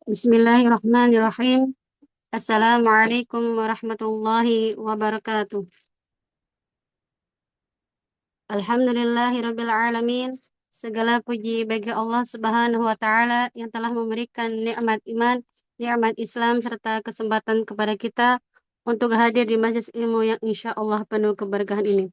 Bismillahirrahmanirrahim. Assalamualaikum warahmatullahi wabarakatuh. Alhamdulillahirabbil alamin. Segala puji bagi Allah Subhanahu wa taala yang telah memberikan nikmat iman, nikmat Islam serta kesempatan kepada kita untuk hadir di majelis ilmu yang insya Allah penuh keberkahan ini.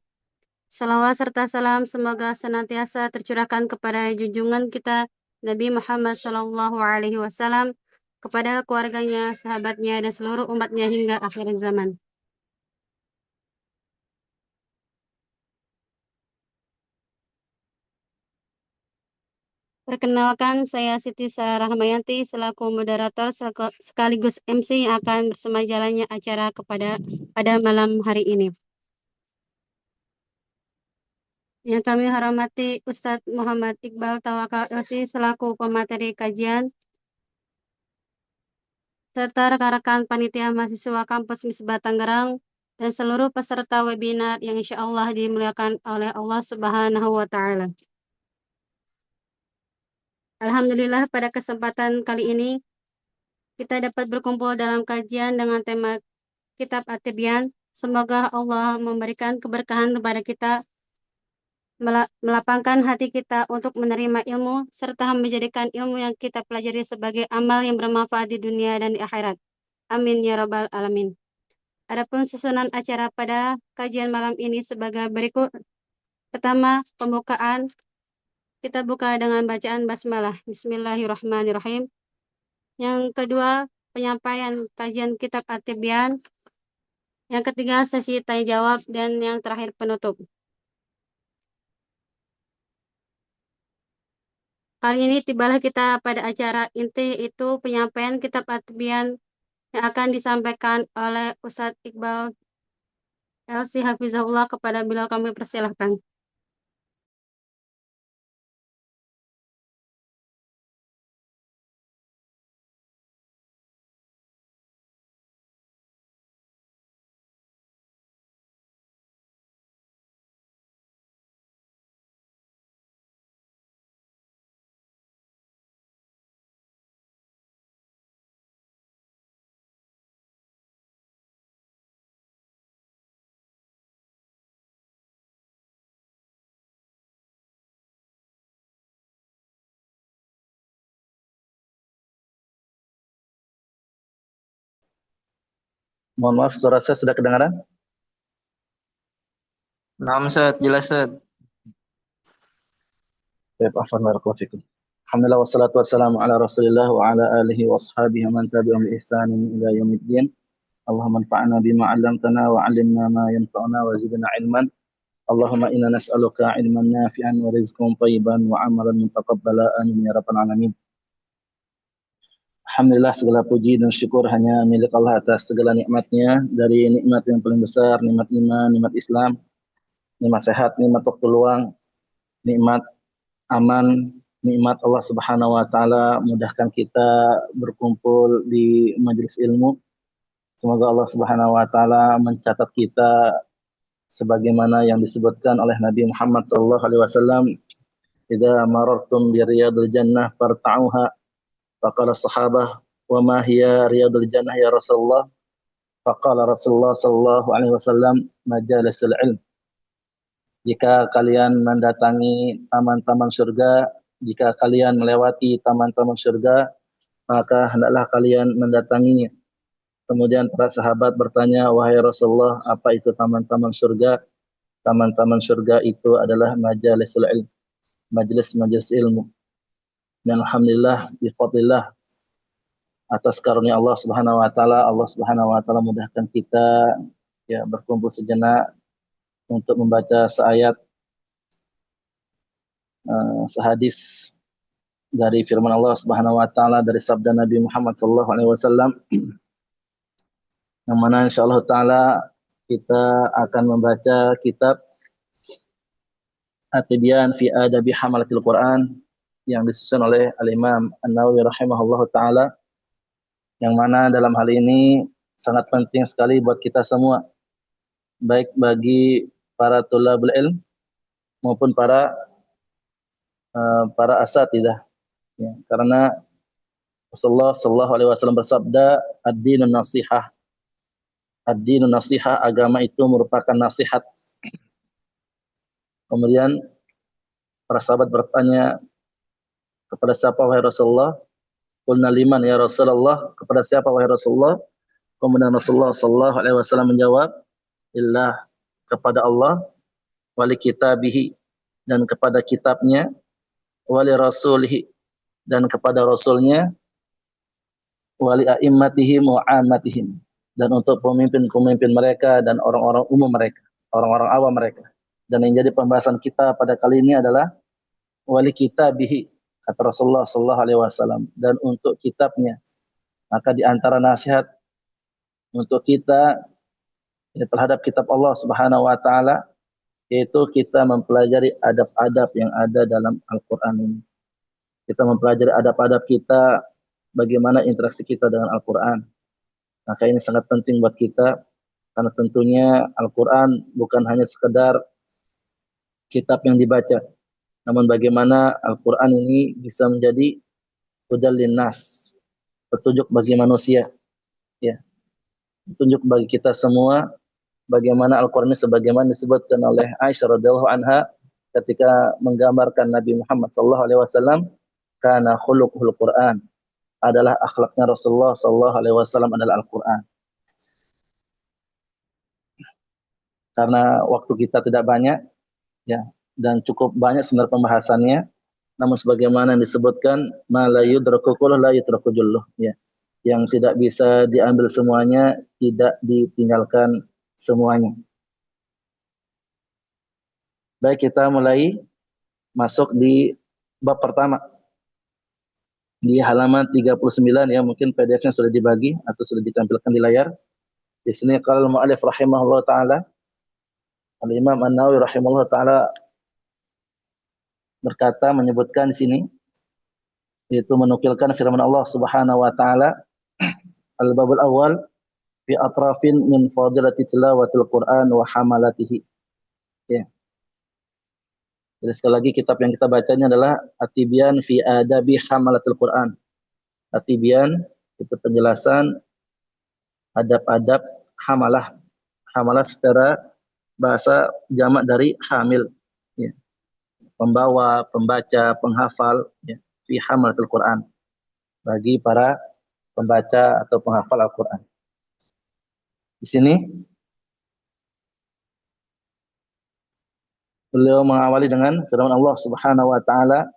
Salawat serta salam semoga senantiasa tercurahkan kepada junjungan kita Nabi Muhammad SAW, kepada keluarganya, sahabatnya, dan seluruh umatnya hingga akhir zaman. Perkenalkan, saya Siti Sarah Rahmayanti selaku moderator sekaligus MC yang akan bersama jalannya acara pada malam hari ini. Yang kami hormati Ustadz Muhammad Iqbal Tawakal LC selaku pemateri kajian, serta rekan-rekan panitia mahasiswa kampus Misbah Tangerang, dan seluruh peserta webinar yang insya Allah dimuliakan oleh Allah Subhanahu wa Ta'ala. Alhamdulillah, pada kesempatan kali ini kita dapat berkumpul dalam kajian dengan tema Kitab At-Tibyan. Semoga Allah memberikan keberkahan kepada kita, melapangkan hati kita untuk menerima ilmu, serta menjadikan ilmu yang kita pelajari sebagai amal yang bermanfaat di dunia dan di akhirat. Amin ya rabbal alamin. Adapun susunan acara pada kajian malam ini sebagai berikut. Pertama, pembukaan. Kita buka dengan bacaan basmalah. Bismillahirrahmanirrahim. Yang kedua, penyampaian kajian kitab At-Tibyan. Yang ketiga, sesi tanya jawab, dan yang terakhir penutup. Kali ini tibalah kita pada acara inti, itu penyampaian kitab At-Tibyan yang akan disampaikan oleh Ustadz Iqbal LC Hafizahullah. Kepada beliau kami persilahkan. Mohon maaf, suara saya sudah kedengaran? Naam, Ustaz, jelas, Ustaz. Baik, afwan barakallahu fikum. Alhamdulillah wassalatu wassalamu ala Rasulillah wa ala alihi wa ashabihi wa man tabi'ahum bi ihsanin ila yaumiddin. Allahumma anfa'na bima 'allamtana wa 'allimna ma yanfa'una wa zidna 'ilman. Allahumma inna nas'aluka 'ilman nafi'an wa rizqan thayyiban wa 'amalan mutaqabbala. Amin ya rabbal alamin. Alhamdulillah, segala puji dan syukur hanya milik Allah atas segala nikmatnya. Dari nikmat yang paling besar, nikmat iman, nikmat Islam, nikmat sehat, nikmat waktu luang, nikmat aman, nikmat Allah Subhanahu wa taala mudahkan kita berkumpul di majelis ilmu. Semoga Allah Subhanahu wa taala mencatat kita sebagaimana yang disebutkan oleh Nabi Muhammad sallallahu alaihi wasallam, "Idza marartum bi riyadil jannah farta'uha." Faqala sahabah, "Wa ma hiya riyadul jannah ya Rasulullah?" Faqala Rasulullah sallallahu alaihi wasallam, "Majalisul ilm." Jika kalian mendatangi taman-taman surga, jika kalian melewati taman-taman surga, maka hendaklah kalian mendatanginya. Kemudian para sahabat bertanya, "Wahai Rasulullah, apa itu taman-taman surga?" Taman-taman surga itu adalah majalisul ilm, majelis-majelis ilmu. Dan alhamdulillah, bifadlillah, atas karunia Allah Subhanahu wa taala, Allah Subhanahu wa taala mudahkan kita ya berkumpul sejenak untuk membaca seayat sehadis dari firman Allah Subhanahu wa taala, dari sabda Nabi Muhammad sallallahu alaihi wasallam, yang mana insyaallah taala kita akan membaca kitab At-Tibyan fi Adabi Hamalatil Quran yang disusun oleh Al-Imam An-Nawawi rahimahullahu taala, yang mana dalam hal ini sangat penting sekali buat kita semua, baik bagi para tulabul ilm maupun para asatidzah, ya, karena Rasulullah sallallahu alaihi wasallam bersabda, "Ad-dinun nasihah." Ad-dinun nasihah, agama itu merupakan nasihat. Kemudian para sahabat bertanya, kepada siapa wahai Rasulullah? Qulna liman ya Rasulullah? Kepada siapa wahai Rasulullah? Kemudian Rasulullah sallallahu alaihi wasallam menjawab, "Lillah," kepada Allah, wali kitabihi, dan kepada kitabnya, wali rasulihi, dan kepada rasulnya, wali a'immatihim wa ammatihim, dan untuk pemimpin-pemimpin mereka dan orang-orang umum mereka, orang-orang awam mereka. Dan yang jadi pembahasan kita pada kali ini adalah wali kitabihi, kata Rasulullah sallallahu alaihi wasallam, dan untuk kitabnya. Maka di antara nasihat untuk kita terhadap kitab Allah Subhanahu wa taala yaitu kita mempelajari adab-adab yang ada dalam Al-Qur'an ini. Kita mempelajari adab-adab kita, bagaimana interaksi kita dengan Al-Qur'an. Maka ini sangat penting buat kita karena tentunya Al-Qur'an bukan hanya sekedar kitab yang dibaca, namun bagaimana Al-Qur'an ini bisa menjadi hudal linnas, petunjuk bagi manusia, ya. Petunjuk bagi kita semua bagaimana Al-Qur'an ini sebagaimana disebutkan oleh Aisyah radhiyallahu anha ketika menggambarkan Nabi Muhammad sallallahu alaihi wasallam, kana khuluquhul Qur'an, adalah akhlaknya Rasulullah sallallahu alaihi wasallam adalah Al-Qur'an. Karena waktu kita tidak banyak, ya, dan cukup banyak sebenarnya pembahasannya, namun sebagaimana yang disebutkan, ma la yudraku kulluh la yutraku julluh, ya. Yang tidak bisa diambil semuanya, tidak ditinggalkan semuanya. Baik, kita mulai masuk di bab pertama. Di halaman 39, ya, mungkin PDF-nya sudah dibagi atau sudah ditampilkan di layar. Di sini qala al-mu'allif rahimahullah taala, Al-Imam An-Nawawi rahimahullah taala berkata, menyebutkan di sini, yaitu menukilkan firman Allah Subhanahu wa taala, al-babul awal fi atrafin min fadilati tilawatil Qur'an wa hamalatihi. Ya. Jadi sekali lagi kitab yang kita bacanya adalah At-Tibyan fi Adabi Hamalatil Quran. At-Tibyan itu penjelasan adab-adab hamalah. Hamalah secara bahasa jamak dari hamil, ya. Pembawa, pembaca, penghafal, ya, fi Hamalatil Quran, bagi para pembaca atau penghafal Al-Quran. Di sini beliau mengawali dengan firman Allah Subhanahu wa taala,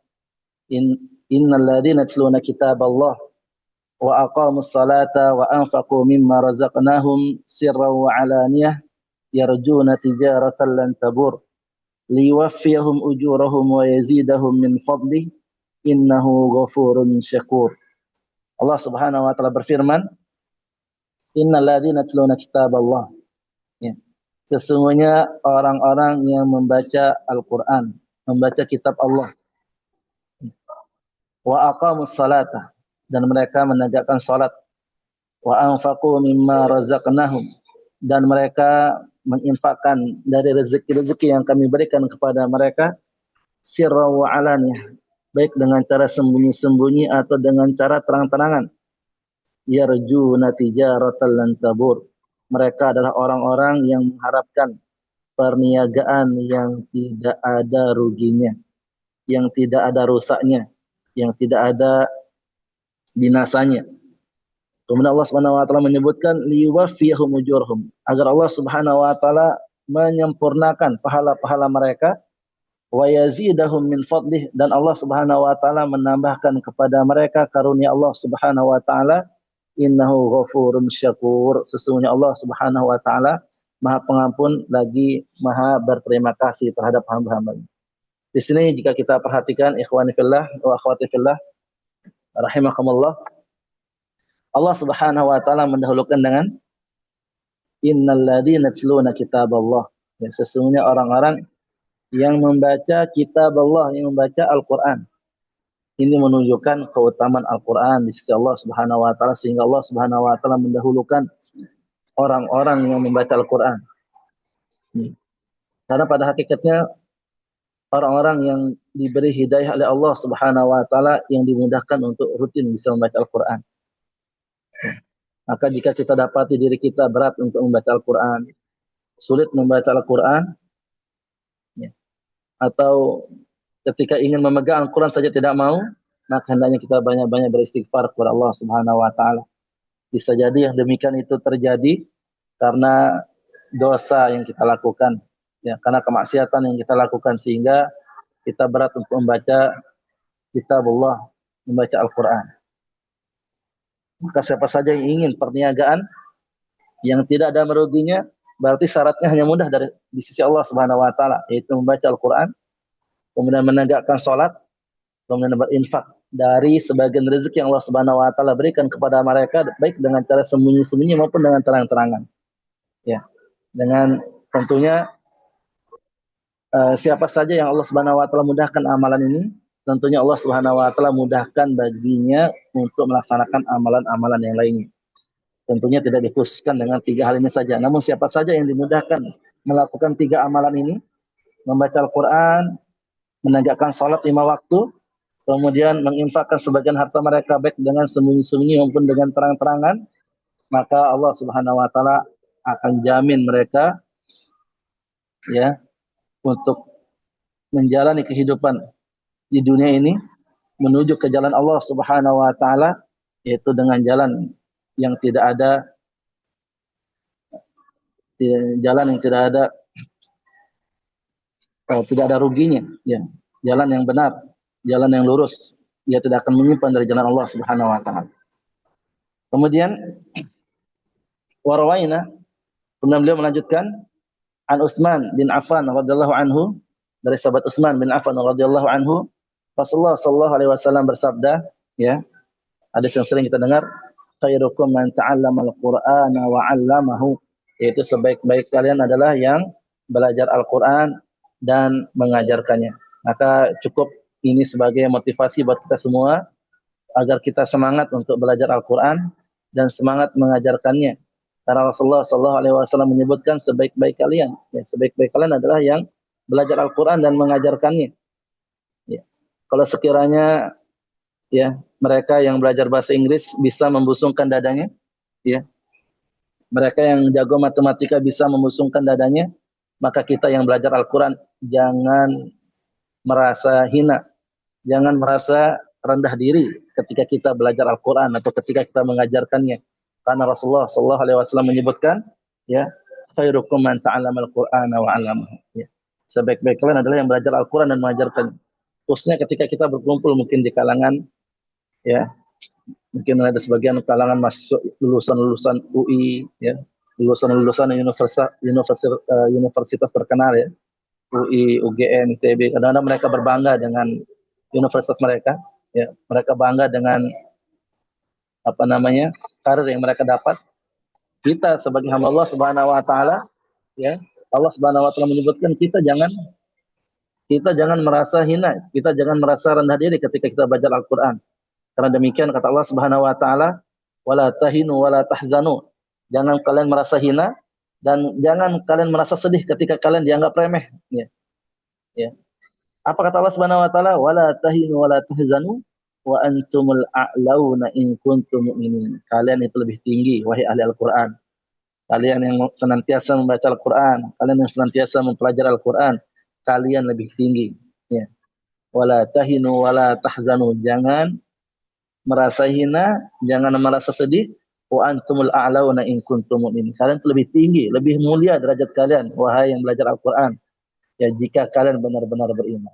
innal ladzina yatluna kitaballah wa aqamus salata wa anfaqu mimma razaqnahum sirran wa alaniyah yarjuna tijaratan lan tabur liwaffiyahum ujurahum wa yazidahum min fadlih innahu ghafurun syakur. Allah Subhanahu wa taala berfirman, innal ladzina yatluna kitaballah, ya. Sesungguhnya orang-orang yang membaca Al-Quran, membaca kitab Allah, wa aqamus salata, dan mereka menegakkan salat, wa anfaqu mimma razaqnahum, dan mereka menginfakkan dari rezeki-rezeki yang kami berikan kepada mereka, sirra wa alaniyah, baik dengan cara sembunyi-sembunyi atau dengan cara terang-terangan, yarjuna tijaratan lan tabur, mereka adalah orang-orang yang mengharapkan perniagaan yang tidak ada ruginya, yang tidak ada rusaknya, yang tidak ada binasanya. Kemudian Allah Subhanahu wa taala menyebutkan liwaffiyahum ujurhum, agar Allah Subhanahu wa taala menyempurnakan pahala-pahala mereka, wa yazidahum min fadlih, dan Allah Subhanahu wa taala menambahkan kepada mereka karunia Allah Subhanahu wa taala, innahu ghafurun syakur, sesungguhnya Allah Subhanahu wa taala Maha Pengampun lagi Maha berterima kasih terhadap hamba-hambanya. Di sini jika kita perhatikan ikhwani fillah wa akhwati fillah rahimakumullah, Allah Subhanahu wa taala mendahulukan dengan innal ladzina yatluna kitaballah, ya, sesungguhnya orang-orang yang membaca kitab Allah, yang membaca Al-Qur'an. Ini menunjukkan keutamaan Al-Quran di sisi Allah Subhanahu wa taala, sehingga Allah Subhanahu wa taala mendahulukan orang-orang yang membaca Al-Quran. Karena pada hakikatnya orang-orang yang diberi hidayah oleh Allah Subhanahu wa taala yang dimudahkan untuk rutin bisa membaca Al-Qur'an. Maka jika kita dapati diri kita berat untuk membaca Al-Qur'an, sulit membaca Al-Qur'an, ya, atau ketika ingin memegang Al-Qur'an saja tidak mau, maka hendaknya kita banyak-banyak beristighfar kepada Allah Subhanahu wa taala. Bisa jadi yang demikian itu terjadi karena dosa yang kita lakukan, ya, karena kemaksiatan yang kita lakukan sehingga kita berat untuk membaca kitabullah, membaca Al-Qur'an. Maka siapa saja yang ingin perniagaan yang tidak ada meruginya, berarti syaratnya hanya mudah dari di sisi Allah Subhanahu wa taala, yaitu membaca Al-Qur'an, kemudian menegakkan salat, kemudian berinfak dari sebagian rezeki yang Allah Subhanahu wa taala berikan kepada mereka, baik dengan cara sembunyi-sembunyi maupun dengan terang-terangan. Ya. Dengan tentunya siapa saja yang Allah Subhanahu wa taala mudahkan amalan ini, tentunya Allah Subhanahu wa taala mudahkan baginya untuk melaksanakan amalan-amalan yang lainnya. Tentunya tidak dikhususkan dengan 3 hal ini saja. Namun siapa saja yang dimudahkan melakukan 3 amalan ini, membaca Al-Qur'an, menegakkan salat 5 waktu, kemudian menginfakkan sebagian harta mereka baik dengan sembunyi-sembunyi maupun dengan terang-terangan, maka Allah Subhanahu wa taala akan jamin mereka, ya, untuk menjalani kehidupan di dunia ini menuju ke jalan Allah Subhanahu wa taala, yaitu dengan jalan yang tidak ada tidak ada ruginya, ya. Jalan yang benar, jalan yang lurus. Dia tidak akan menyimpang dari jalan Allah Subhanahu wa taala. Kemudian warawaina, kemudian beliau melanjutkan an Utsman bin Affan radhiyallahu anhu, dari sahabat Utsman bin Affan radhiyallahu anhu, Rasulullah sallallahu alaihi wasallam bersabda, ya. Hadis yang sering kita dengar, khairukum man ta'allama al-Qur'ana wa 'allamahu, yaitu sebaik-baik kalian adalah yang belajar Al-Qur'an dan mengajarkannya. Maka cukup ini sebagai motivasi buat kita semua agar kita semangat untuk belajar Al-Qur'an dan semangat mengajarkannya. Karena Rasulullah sallallahu alaihi wasallam menyebutkan sebaik-baik kalian, ya, sebaik-baik kalian adalah yang belajar Al-Qur'an dan mengajarkannya. Ya. Kalau sekiranya, ya, mereka yang belajar bahasa Inggris bisa membusungkan dadanya, ya. Mereka yang jago matematika bisa membusungkan dadanya, maka kita yang belajar Al-Qur'an jangan merasa hina, jangan merasa rendah diri ketika kita belajar Al-Qur'an atau ketika kita mengajarkannya. Karena Rasulullah sallallahu alaihi wasallam menyebutkan, ya, khairukum man ta'allama al-Qur'ana wa 'allamahu. Ya. Sebaik-baik kalian adalah yang belajar Al-Qur'an dan mengajarkan. Khususnya ketika kita berkumpul mungkin di kalangan, ya, mungkin ada sebagian kalangan masuk lulusan-lulusan UI, ya, lulusan-lulusan universitas terkenal, ya, UI, UGM, ITB. Kadang-kadang mereka berbangga dengan universitas mereka, ya, mereka bangga dengan karir yang mereka dapat. Kita sebagai hamba Allah Subhanahu wa taala, ya, Allah Subhanahu wa taala menyebutkan kita jangan merasa hina, kita jangan merasa rendah diri ketika kita belajar Al-Qur'an. Karena demikian kata Allah Subhanahu wa taala, wala tahinu wala tahzanu. Jangan kalian merasa hina dan jangan kalian merasa sedih ketika kalian dianggap remeh, ya. Ya. Apa kata Allah Subhanahu wa taala? Wala tahinu wala tahzanu wa antumul a'launa in kuntum mu'minin. Kalian itu lebih tinggi wahai ahli Al-Qur'an. Kalian yang senantiasa membaca Al-Qur'an, kalian yang senantiasa mempelajari Al-Qur'an, kalian lebih tinggi, ya. Wala tahinu wala tahzanu. Jangan merasa hina, jangan merasa sedih. Wa antumul a'launa in kuntum mu'minin. Kalian itu lebih tinggi, lebih mulia derajat kalian wahai yang belajar Al-Qur'an, ya, jika kalian benar-benar beriman.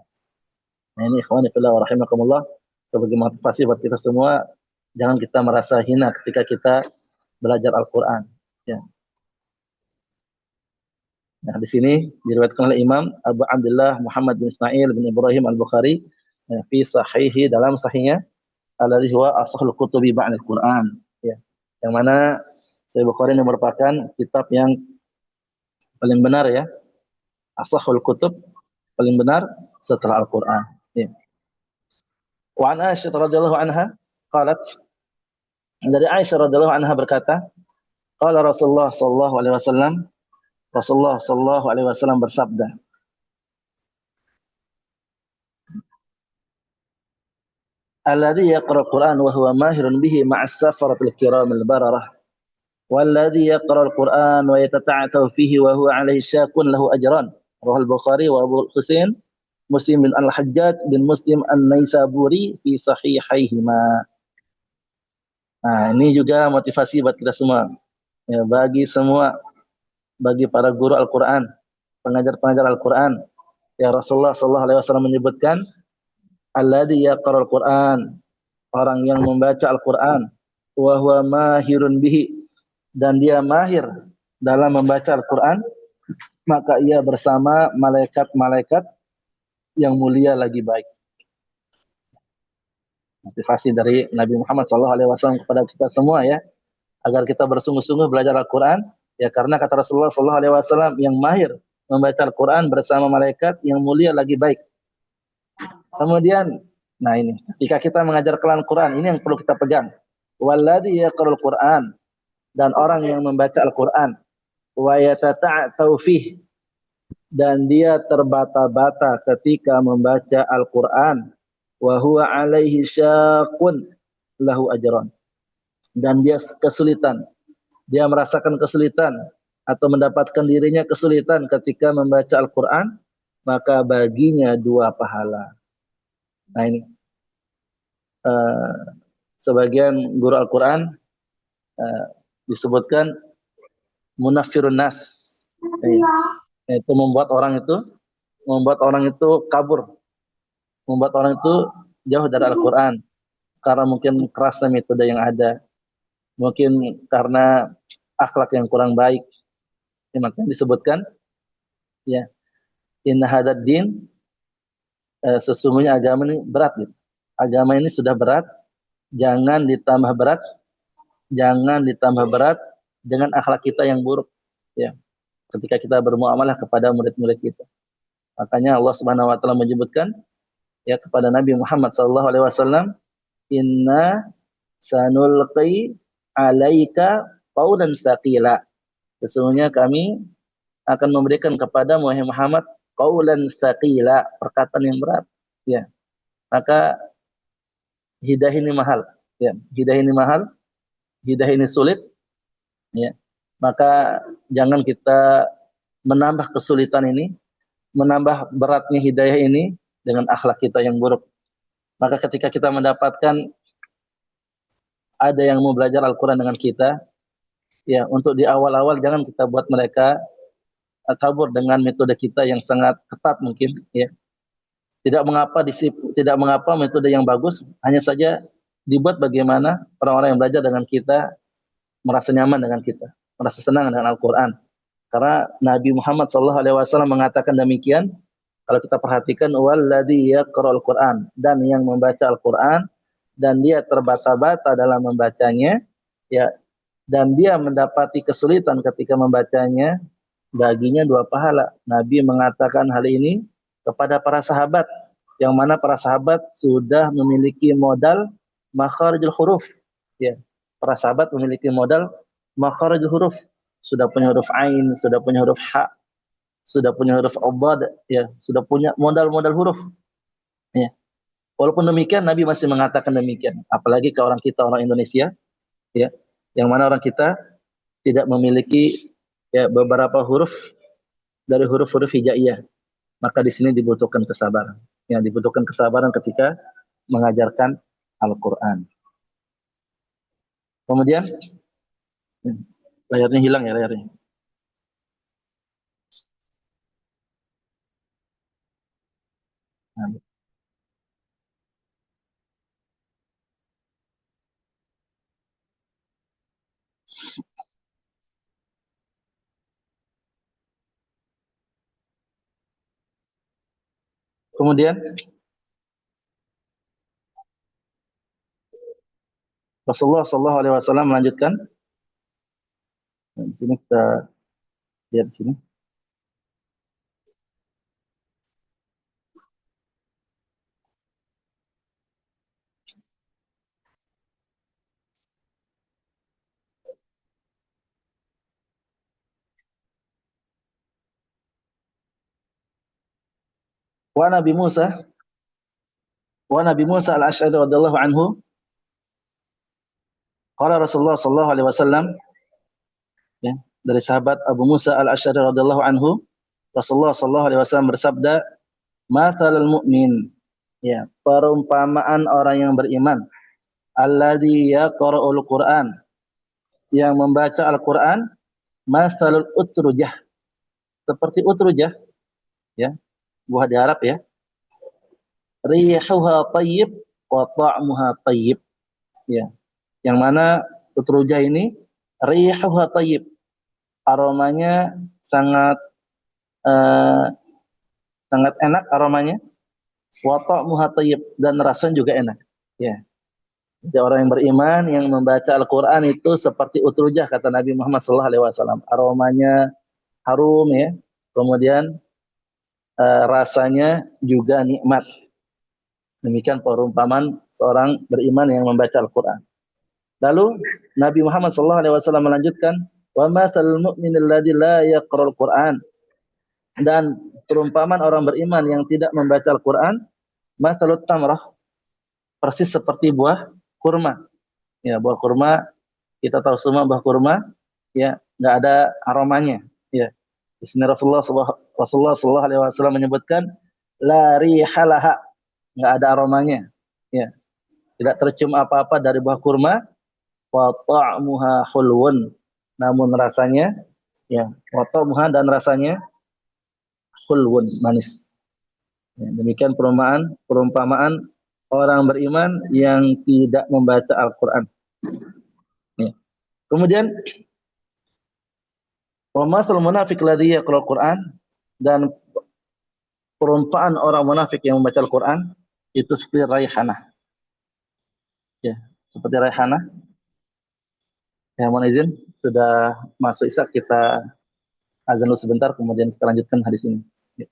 Nah, ini ikhwani fillah wa rahimakumullah, sebagai motivasi buat kita semua, jangan kita merasa hina ketika kita belajar Al-Qur'an, ya. Nah, di sini diriwayatkan oleh Imam Abu Abdullah Muhammad bin Ismail bin Ibrahim Al-Bukhari, ya, fi sahihi, dalam sahihnya, alladhi huwa ashahul kutubi ba'dal Qur'an, ya. Yang mana Sahih Bukhari ini merupakan kitab yang paling benar, ya. Ashahul kutub, paling benar setelah Al-Qur'an, ya. Wa an Aisyah radhiyallahu anha qalat, dari Aisyah radhiyallahu anha berkata, qala Rasulullah sallallahu alaihi wasallam, Rasulullah sallallahu alaihi wasallam bersabda, alladhi yaqra al-Qur'an wa huwa mahirun bihi ma'as safaratil kiramil bararah walladhi yaqra al-Qur'an wa yatata'atu fihi wa huwa 'alaihi syakun lahu ajran. Rawahul Bukhari wa Abu Husain Muslim bin Al-Hajjaj bin Muslim An-Naisaburi fi sahihaihima. Nah, ini juga motivasi buat kita semua. Ya, bagi para guru Al-Qur'an, pengajar-pengajar Al-Qur'an. Ya, Rasulullah sallallahu alaihi wasallam menyebutkan alladzi yaqra'ul Qur'an, orang yang membaca Al-Qur'an, wa huwa mahirun bihi, dan dia mahir dalam membaca Al-Qur'an, maka ia bersama malaikat-malaikat yang mulia lagi baik. Motivasi dari Nabi Muhammad SAW kepada kita semua ya, agar kita bersungguh-sungguh belajar Al-Quran, ya karena kata Rasulullah SAW yang mahir membaca Al-Quran bersama malaikat yang mulia lagi baik. Kemudian, nah ini, ketika kita mengajarkan Al-Quran, ini yang perlu kita pegang. Walladhi yaqra'ul Quran, dan orang yang membaca Al-Quran, wa yatata'atu fih, dan dia terbata-bata ketika membaca Al-Quran, wa huwa alaihi syaqun lahu ajran, dan dia kesulitan, dia merasakan kesulitan atau mendapatkan dirinya kesulitan ketika membaca Al-Quran, maka baginya 2 pahala. Nah ini sebagian guru Al-Quran disebutkan munaffirun nas, itu membuat orang itu kabur, membuat orang itu jauh dari Al-Quran karena mungkin kerasnya metode yang ada, mungkin karena akhlak yang kurang baik. Ya, makanya disebutkan ya, inna hadad din, sesungguhnya agama ini berat gitu. Agama ini sudah berat, jangan ditambah berat dengan akhlak kita yang buruk ya, ketika kita bermuamalah kepada murid-murid kita. Makanya Allah Subhanahu wa taala menyebutkan ya kepada Nabi Muhammad sallallahu alaihi wasallam, inna sanulqi alaika qaulan tsaqila, sesungguhnya kami akan memberikan kepada Muhammad qaulan tsaqila, perkataan yang berat ya. Maka hidayah ini mahal ya, hidayah ini sulit ya. Maka jangan kita menambah kesulitan ini, menambah beratnya hidayah ini dengan akhlak kita yang buruk. Maka ketika kita mendapatkan ada yang mau belajar Al-Quran dengan kita, ya untuk di awal-awal jangan kita buat mereka kabur dengan metode kita yang sangat ketat mungkin ya. Tidak mengapa metode yang bagus, hanya saja dibuat bagaimana orang-orang yang belajar dengan kita merasa nyaman dengan kita, merasa senang dengan Al-Quran. Karena Nabi Muhammad SAW mengatakan demikian. Kalau kita perhatikan, walladzi yaqra'ul Qur'an, dan yang membaca Al-Quran, dan dia terbata-bata dalam membacanya, ya, dan dia mendapati kesulitan ketika membacanya, baginya 2 pahala. Nabi mengatakan hal ini kepada para sahabat, yang mana para sahabat sudah memiliki modal makharijul huruf. Ya, para sahabat memiliki modal makharijul huruf, sudah punya huruf ain, sudah punya huruf ha, sudah punya huruf obad, ya, sudah punya modal-modal huruf. Ya. Walaupun demikian, Nabi masih mengatakan demikian. Apalagi ke orang kita, orang Indonesia, ya, yang mana orang kita tidak memiliki ya beberapa huruf dari huruf-huruf hijaiyah. Maka di sini dibutuhkan kesabaran. Ya, dibutuhkan kesabaran ketika mengajarkan Al-Quran. Kemudian layarnya hilang ya layarnya. Nah, kemudian Rasulullah SAW melanjutkan. Nah, di sini kita lihat di sini. Wa Nabi Musa Wa Nabi Musa al-Asy'ari radhiyallahu anhu qala Rasulullah sallallahu alaihi wasallam, ya, dari sahabat Abu Musa al-Asy'ari radhiyallahu anhu, Rasulullah sallallahu alaihi wasallam bersabda, "Matsalul mu'min," ya, perumpamaan orang yang beriman, alladzi yaqra'ul Qur'an, yang membaca Al-Qur'an, matsalul utrujah, seperti utrujah, ya, buah di Arab ya. Rihuha thayyib wa ta'muha thayyib, ya. Yang mana utrujah ini rihuha thayyib, aromanya sangat eh, sangat enak aromanya, wa ta'muha thayyib, dan rasanya juga enak, ya. Jadi orang yang beriman yang membaca Al-Qur'an itu seperti utrujah, kata Nabi Muhammad sallallahu alaihi wasallam. Aromanya harum, ya. Kemudian rasanya juga nikmat. Demikian perumpamaan seorang beriman yang membaca Al-Qur'an. Lalu Nabi Muhammad SAW melanjutkan, wa matsalul mu'minil ladzi la yaqra'ul Qur'an, dan perumpamaan orang beriman yang tidak membaca Al-Qur'an, matsalut tamrah, persis seperti buah kurma. Ya, buah kurma, kita tahu semua buah kurma, ya, enggak ada aromanya, ya. Di sini Rasulullah SAW menyebutkan la rihalaha, enggak ada aromanya, ya. Tidak tercium apa-apa dari buah kurma, wa ta'muha hulwun, namun rasanya, ya, wa ta'muha, dan rasanya hulwun, manis. Ya, demikian perumpamaan orang beriman yang tidak membaca Al-Qur'an. Ya. Kemudian wa masalul munafiq ladzi yaqra'ul Qur'an, dan perumpamaan orang munafik yang membaca Al-Qur'an itu seperti raihanah. Ya, seperti raihanah. Ya, mohon izin, sudah masuk Isya, kita azan dulu sebentar, kemudian kita lanjutkan hadis ini. Ya.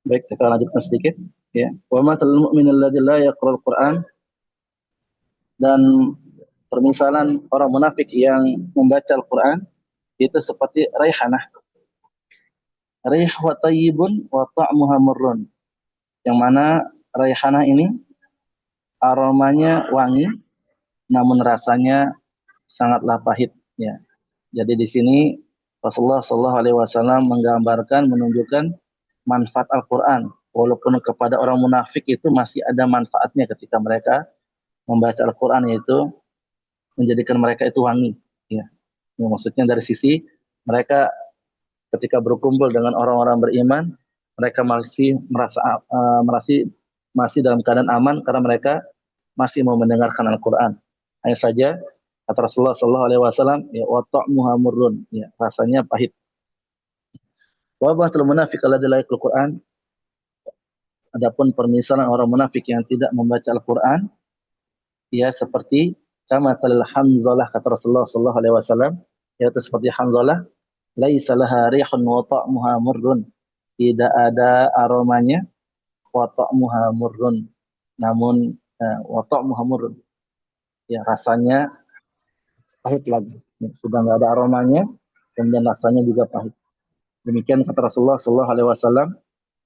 Baik, kita lanjutkan sedikit. Ya. Wa matalul mu'min alladzi la yaqra'ul Qur'an, dan permisalan orang munafik yang membaca Al-Qur'an itu seperti raihanah. Raih wa tayyibun wa ta'muha murrun. Yang mana raihanah ini aromanya wangi namun rasanya sangatlah pahit, ya. Jadi di sini Rasulullah Shallallahu Alaihi Wasallam menggambarkan, menunjukkan manfaat Al-Quran. Walaupun kepada orang munafik itu masih ada manfaatnya ketika mereka membaca Al-Quran, yaitu menjadikan mereka itu wangi. Ya. Maksudnya dari sisi mereka ketika berkumpul dengan orang-orang beriman, mereka masih masih dalam keadaan aman karena mereka masih mau mendengarkan Al-Quran. Hanya saja kata Rasulullah Shallallahu Alaihi Wasallam, ya wa ta'muha murrun, ya rasanya pahit. Wa ba'dul munafiq alladzi la yaqra'ul Qur'an. Adapun permisalan orang munafik yang tidak membaca Al-Quran, ya seperti kama talil Hanzalah, kata Rasulullah Shallallahu Alaihi Wasallam, yaitu seperti Hanzalah, laisa laha rihun wa ta'muha murrun, tidak ada aromanya, wa ta'muha murrun, namun wa ta'muha murrun, ya rasanya pahit lagi. Sudah nggak ada aromanya, kemudian rasanya juga pahit. Demikian kata Rasulullah Shallallahu Alaihi Wasallam,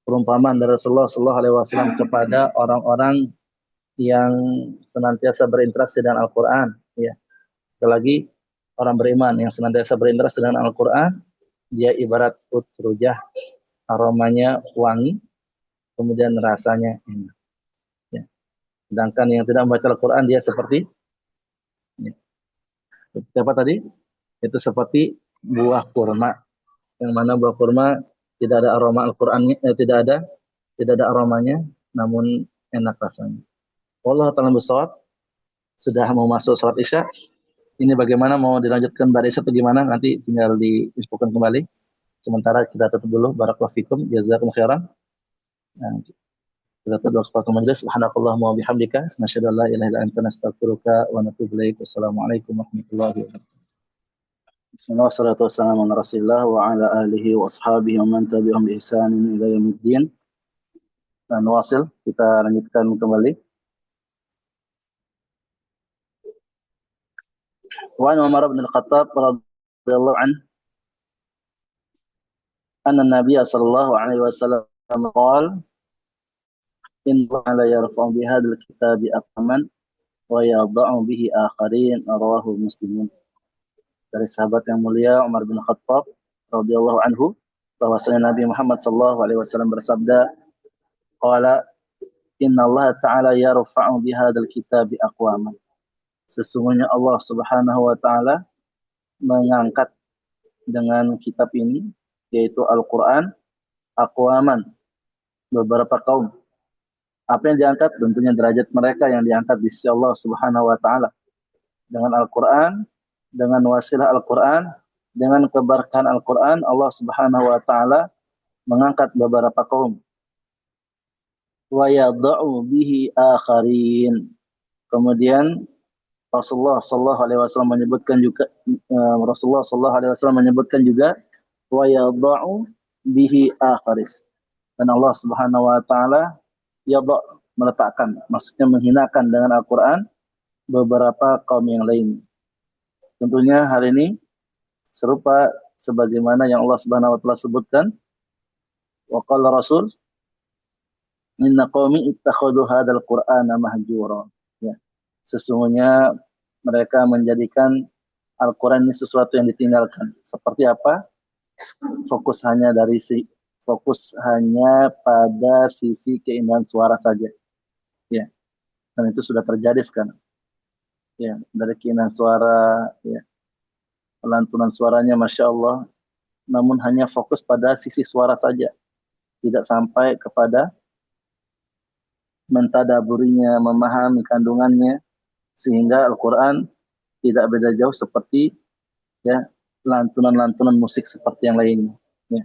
perumpamaan dari Rasulullah Shallallahu Alaihi Wasallam kepada orang-orang yang senantiasa berinteraksi dengan Al-Quran. Ya. Sekali lagi, orang beriman yang senantiasa berinteraksi dengan Al-Quran, dia ibarat utrujah, aromanya wangi, kemudian rasanya enak. Ya. Sedangkan yang tidak membaca Al-Quran, dia seperti apa tadi? Itu seperti buah kurma, yang mana buah kurma tidak ada aroma Al-Qur'annya, tidak ada aromanya, namun enak rasanya. Wallahu ta'ala bishawab. Sudah mau masuk salat Isya. Ini bagaimana, mau dilanjutkan pada Isya atau gimana? Nanti tinggal diinfokan kembali. Sementara kita tutup dulu. Barakallahu fikum, jazakum khairan. Nah, kita tutup waktu majelis. Subhanakallahumma wa bihamdika, nasyhadu an la ilaha illa anta, nastaghfiruka wa natubu ilaik. Wassalamualaikum warahmatullahi wabarakatuh. Bismillah, wassalatu wassalamu ala Rasulillah wa ala alihi wa ashabihi wa man tabi'ahum bi ihsanin ila yaumiddin. Dan wasil, kita lanjutkan kembali. Wa an Umar bin Al-Khattab radhiyallahu anhu anna Nabiy sallallahu alaihi wasallam qala inna Allah la yarfa'u bi hadzal kitabi aqwaman wa yadh'u bihi akharin, rawahu Muslim. Dari sahabat yang mulia Umar bin Khattab radhiyallahu anhu, bahwasanya Nabi Muhammad sallallahu alaihi wasallam bersabda, qala inna Allah ta'ala yarfa'u bi hadzal kitabi aqwaman. Sesungguhnya Allah Subhanahu wa taala mengangkat dengan kitab ini, yaitu Al-Qur'an, aqwaman, beberapa kaum. Apa yang diangkat? Tentunya derajat mereka yang diangkat di sisi Allah Subhanahu wa taala. Dengan Al-Qur'an, dengan wasilah Al-Qur'an, dengan keberkahan Al-Qur'an, Allah Subhanahu wa taala mengangkat beberapa kaum. Wa yad'u bihi akharin. Kemudian Rasulullah sallallahu alaihi wasallam menyebutkan juga wa yad'u bihi akharin. Dan Allah Subhanahu wa taala yadha, meletakkan, maksudnya menghinakan dengan Al-Qur'an beberapa kaum yang lain. Tentunya hal ini serupa sebagaimana yang Allah Subhanahu wa taala sebutkan, wa qala Rasul inna qaumi ittakhadhu hadzal qur'ana mahjura. Ya. Sesungguhnya mereka menjadikan Al-Qur'an ini sesuatu yang ditinggalkan. Seperti apa? Fokus hanya pada sisi keindahan suara saja. Ya. Dan itu sudah terjadi sekarang. Ya, dari keindahan suara, ya, lantunan suaranya Masya Allah, namun hanya fokus pada sisi suara saja, tidak sampai kepada mentadaburinya, memahami kandungannya, sehingga Al-Quran tidak beda jauh seperti, ya, lantunan-lantunan musik seperti yang lainnya. Ya.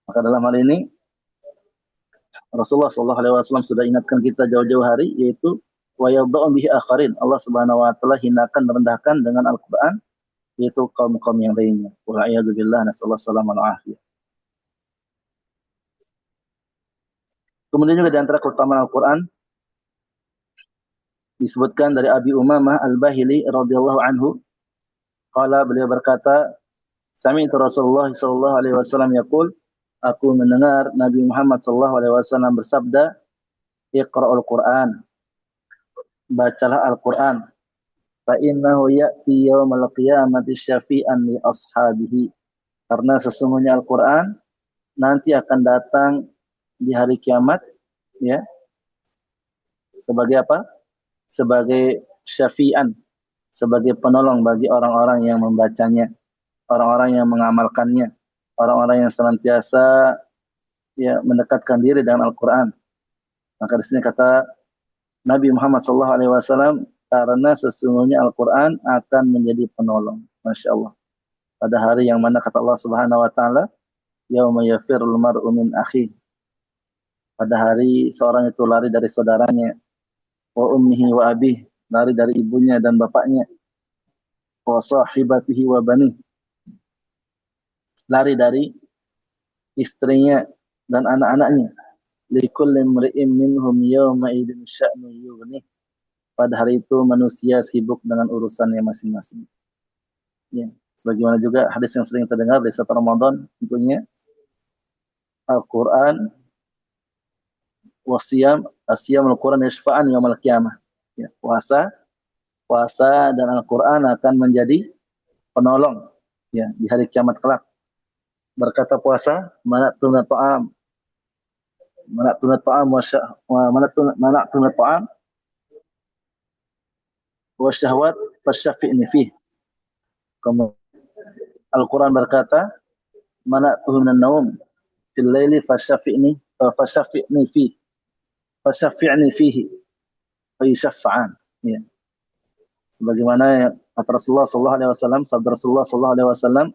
Maka dalam hal ini Rasulullah SAW sudah ingatkan kita jauh-jauh hari, yaitu wa yadh'u bihi akharin. Allah Subhanahu wa taala hinakan, merendahkan dengan Al-Qur'an, yaitu kaum-kaum yang lainnya. Wa a'yadu billah, nasallahu alaihi wasallam. Kemudian juga di antara keutamaan Al-Quran disebutkan dari Abi Umamah Al-Bahili radhiyallahu anhu, qala, beliau berkata, sami'tu Rasulullah sallallahu alaihi wasallam yaqul, aku mendengar Nabi Muhammad sallallahu alaihi wasallam bersabda, Iqra'ul Qur'an, bacalah Al-Quran, fa innahu ya'ti yaumal qiyamati syafi'an li ashabihi, karena sesungguhnya Al-Quran nanti akan datang di hari kiamat, ya, sebagai apa? Sebagai syafi'an, sebagai penolong bagi orang-orang yang membacanya, orang-orang yang mengamalkannya, orang-orang yang senantiasa ya mendekatkan diri dengan Al-Quran. Maka di sini kata Nabi Muhammad SAW, karena sesungguhnya Al-Quran akan menjadi penolong. Masya Allah. Pada hari yang mana kata Allah Subhanahu Wa Taala, yauma yafirul mar'u min akhi. Pada hari seorang itu lari dari saudaranya, wa ummihi wa abih, lari dari ibunya dan bapaknya, wa sahibatihi wa banih, lari dari istrinya dan anak-anaknya. Likulli imri'in minhum yawma idzin sya'nu yughnih. Pada hari itu manusia sibuk dengan urusannya masing-masing. Ya, sebagaimana juga hadis yang sering terdengar di saat Ramadan, tentunya Al-Qur'an wasiyam, asyamul Qur'an yashfa'an yaumil qiyamah. Ya, puasa dan Al-Qur'an akan menjadi penolong ya di hari kiamat kelak. Berkata puasa, manatuna ta'am, manatuna ta'am manatuna ta'am wa syahwat fasyafi'ni fih. Kemudian Al-Quran berkata, mana'tuhu minan naum fil laili fasyafi'ni fih, fasyafi'ni fihi fa yushaffa'an. Ya. Sebagaimana kata Rasulullah sallallahu alaihi wasallam, sabda Rasulullah sallallahu alaihi wasallam,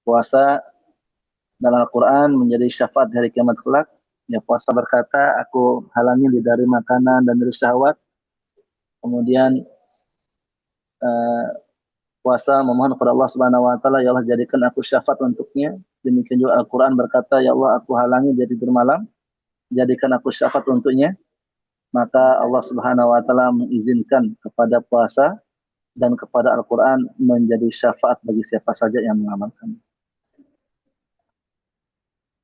puasa dan Al-Quran menjadi syafaat hari kiamat kelak. Ya, puasa berkata, aku halangi dari makanan dan dari syahwat. Kemudian puasa memohon kepada Allah Subhanahu Wa Taala, ya Allah jadikan aku syafaat untuknya. Demikian juga Al-Quran berkata, ya Allah aku halangi dia tidur malam, jadikan aku syafaat untuknya. Maka Allah Subhanahu Wa Taala mengizinkan kepada puasa dan kepada Al-Quran menjadi syafaat bagi siapa saja yang mengamalkan.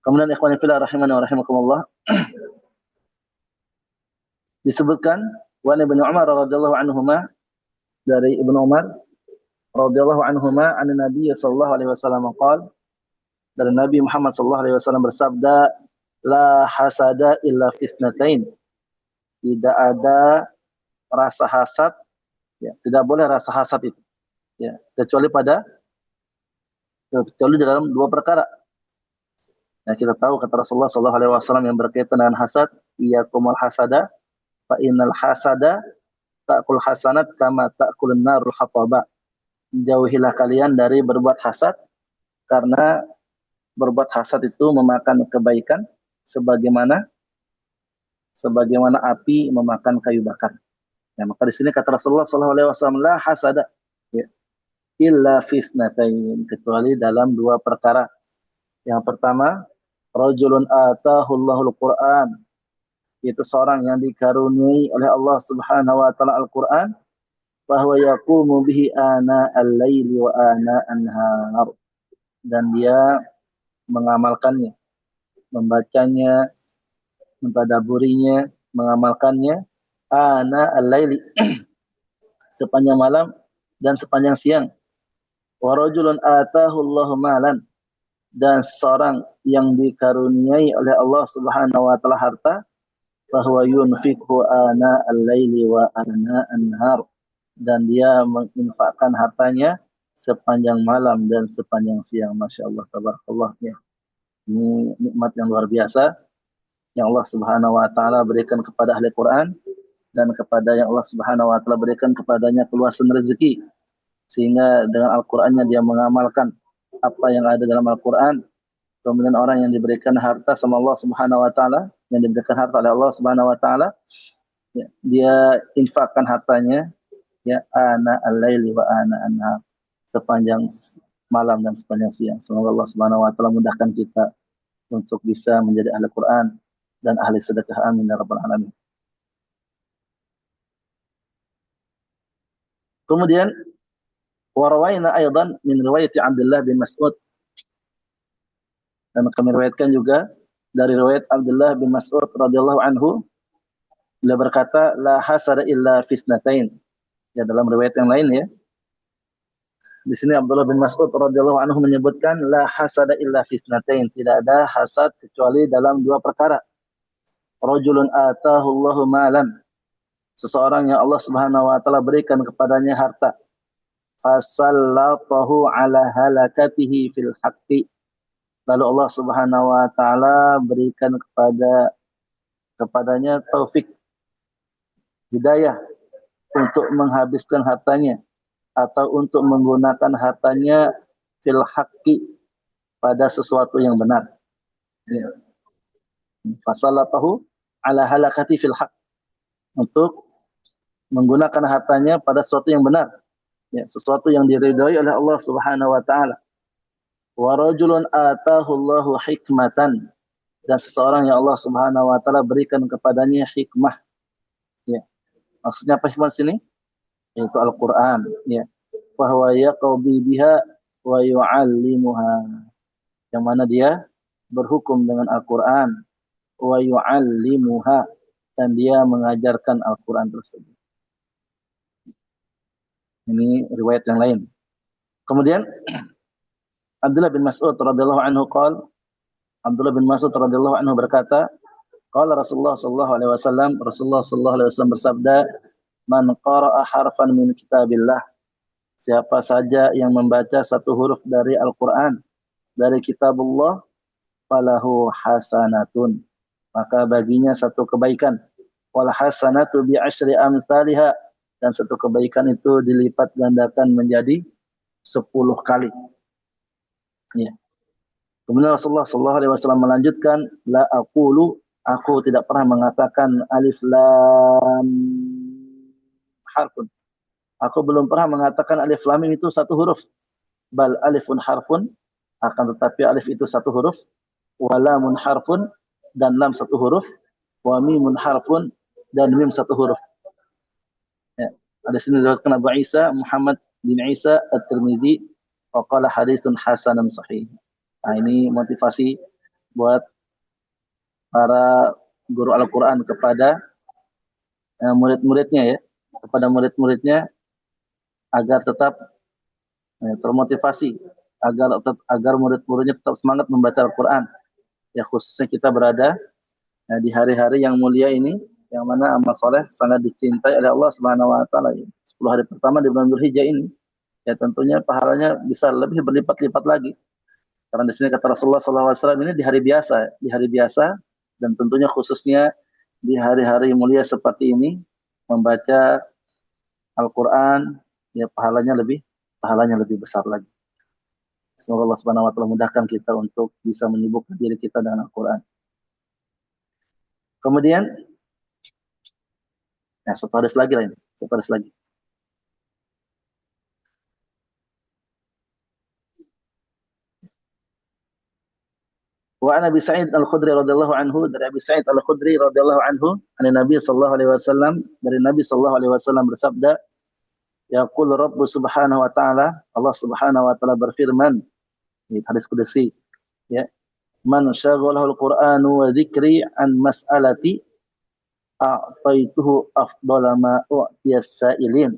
Kemudian ikhwani fillah rahimani wa rahimakumullah, disebutkan wa Ibnu Umar radhiyallahu anhuma, dari Ibnu Umar radhiyallahu anhuma, an Nabi sallallahu alaihi wasallam qala, dari Nabi Muhammad sallallahu alaihi wasallam bersabda, la hasada illa fitnatain, tidak ada rasa hasad, ya, tidak boleh rasa hasad itu, ya, kecuali dalam dua perkara. Nah, kita tahu kata Rasulullah sallallahu alaihi wasallam yang berkaitan dengan hasad, iyakumul hasada fa innal hasada ta'kul hasanat kama ta'kulun narul hataba. Jauhilah kalian dari berbuat hasad, karena berbuat hasad itu memakan kebaikan sebagaimana api memakan kayu bakar. Ya, maka di sini kata Rasulullah sallallahu alaihi wasallam, la hasada, ya, illa fisnatain, kecuali dalam dua perkara. Yang pertama, rajulun atahullahul Qur'an, itu seorang yang dikaruniai oleh Allah Subhanahu wa taala Al-Qur'an, bahwa yaqumu bihi ana al-laili wa ana an-nahar, dan dia mengamalkannya, membacanya, mentadaburinya, mengamalkannya ana al-laili sepanjang malam dan sepanjang siang. Wa rajulun atahullahu malan, dan seorang yang dikaruniai oleh Allah Subhanahu wa taala harta, bahwa yunfiqhu ana al-laili wa ana an-nahar, dan dia menginfakkan hartanya sepanjang malam dan sepanjang siang. Masya Allah, tabarakallah, ya. Ini nikmat yang luar biasa yang Allah Subhanahu wa taala berikan kepada ahli Quran, dan kepada yang Allah Subhanahu wa taala berikan kepadanya keluasan rezeki, sehingga dengan Al-Qur'annya dia mengamalkan apa yang ada dalam Al-Qur'an. Kemudian orang yang diberikan harta sama Allah Subhanahu wa taala, yang diberikan harta oleh Allah Subhanahu wa taala, ya, dia infakkan hartanya, ya, ana al-laili wa ana an-nahar, sepanjang malam dan sepanjang siang. Semoga Allah Subhanahu wa taala mudahkan kita untuk bisa menjadi ahli Quran dan ahli sedekah. Amin ya rabbal alamin. Kemudian warawaina aidan min riwayat Abdullah bin Mas'ud, dan kami riwayatkan juga dari riwayat Abdullah bin Mas'ud radhiyallahu anhu, beliau berkata la hasada illa fisnatain. Ya, dalam riwayat yang lain ya, di sini Abdullah bin Mas'ud radhiyallahu anhu menyebutkan la hasada illa fisnatain, tidak ada hasad kecuali dalam dua perkara. Rajulun atahu Allahu malan, seseorang yang Allah Subhanahu wa taala berikan kepadanya harta, fasallatahu ala halakatihi fil haqqi, lalu Allah Subhanahu wa taala berikan kepadanya taufik, hidayah untuk menghabiskan hartanya atau untuk menggunakan hartanya fil haqqi, pada sesuatu yang benar. Ya. Fasallatahu ala halakati fil haqq, untuk menggunakan hartanya pada sesuatu yang benar. Ya, sesuatu yang diridhai oleh Allah Subhanahu wa taala. Wa rajulun atahu Allahu hikmatan, dan seseorang yang Allah Subhanahu wa taala berikan kepadanya hikmah. Ya. Maksudnya apa hikmah sini? Yaitu Al-Qur'an, ya. Fa huwa yaqbi biha wa yu'allimuha. Yang mana dia berhukum dengan Al-Qur'an, wa yu'allimuha, dan dia mengajarkan Al-Qur'an tersebut. Ini riwayat yang lain. Kemudian Abdullah bin Mas'ud radhiyallahu anhu Abdullah bin Mas'ud radhiyallahu anhu berkata, qala Rasulullah sallallahu alaihi wasallam, Rasulullah sallallahu alaihi wasallam bersabda, man qara'a harfan min kitabillah, siapa saja yang membaca satu huruf dari Al-Qur'an, dari kitabullah, falahu hasanatun, maka baginya satu kebaikan. Wal hasanatu bi asyri amsalha, dan satu kebaikan itu dilipat gandakan menjadi 10 kali. Ya. Kemudian Rasulullah sallallahu alaihi wasallam melanjutkan, la aqulu, aku tidak pernah mengatakan alif lam harfun. Aku belum pernah mengatakan alif lam mim itu satu huruf. Bal alifun harfun, akan tetapi alif itu satu huruf, wa lamun harfun, dan lam satu huruf, wa mimun harfun, dan mim satu huruf. Ya. Ada sini diriwayatkan Abu Isa Muhammad bin Isa At-Tirmidzi, wa qala haditsun hasanun sahih. Nah, ini motivasi buat para guru Al-Qur'an kepada murid-muridnya, ya, kepada murid-muridnya agar tetap termotivasi, agar murid-muridnya tetap semangat membaca Al-Qur'an. Ya, khususnya kita berada di hari-hari yang mulia ini, yang mana amal soleh sangat dicintai oleh Allah Subhanahu wa taala. 10 hari pertama di bulan Dzulhijjah ini, ya tentunya pahalanya bisa lebih berlipat-lipat lagi. Karena di sini kata Rasulullah SAW, ini di hari biasa, dan tentunya khususnya di hari-hari mulia seperti ini, membaca Al-Quran, ya pahalanya lebih besar lagi. Semoga Allah Subhanahu wa taala mudahkan kita untuk bisa menyibukkan diri kita dengan Al-Quran. Kemudian, satu hadis lagi. Wa an Abi Sa'id Al-Khudri radhiyallahu anhu, dari Abi Sa'id Al-Khudri radhiyallahu anhu, Nabi sallallahu alaihi wasallam, dari Nabi sallallahu alaihi wasallam bersabda, yaqul Rabbu subhanahu wa ta'ala, Allah Subhanahu wa taala berfirman, ini hadis qudsi, ya, man syaghalahu al-Qur'anu wa dzikri an mas'alati a'taituhu afdala ma u'tiyas sa'ilin,